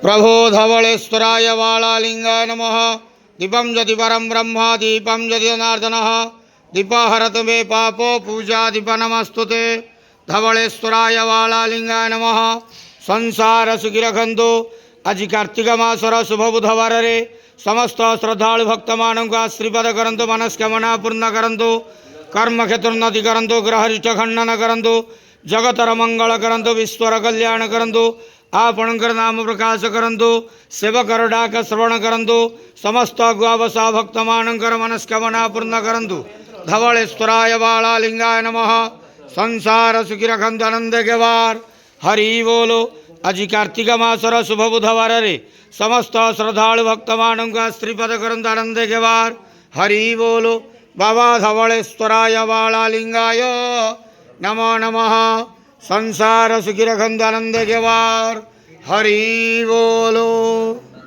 प्रभो धवलेश्वराय वालालिंगाय नमः। दीपं यदि परं ब्रह्म दीपं यदि जनार्दनः दीपहरत मे पापो पूजा दीप नमस्तुते। धवलेश्वराय वालालिंगाय नमः। संसार सुखी रखंतु। आज कार्तिक मासर शुभ बुधवार रे समस्त श्रद्धालु भक्त मानक आशीर्वाद करंतु, मनस्कामना पूर्ण करंतु, कर्म क्षेत्र उन्नति करंतु, ग्रहरिष्ट खंडन करंतु, जगतर मंगल करंतु, विश्वर कल्याण करंतु, आपणकर नाम प्रकाश करंतु, सेवकर डाक श्रवण करंतु, समस्त गुआवसा भक्त मानकर मनस्कामना पूर्ण करंतु। धवलेश्वराय बालालिंगाय नमः। संसार सुखी रखंतु, आनंद के वार। हरि बोलो। आज कार्तिक मासर शुभ बुधवार रे समस्त श्रद्धालु भक्त मानक आशीर्वाद करंतु, आनंद के वार। हरि बोलो। बाबा धवलेश्वराय बालालिंगाय नमो नमः। संसार सुखी रखंतु, आनंद के वार। हरि बोलो।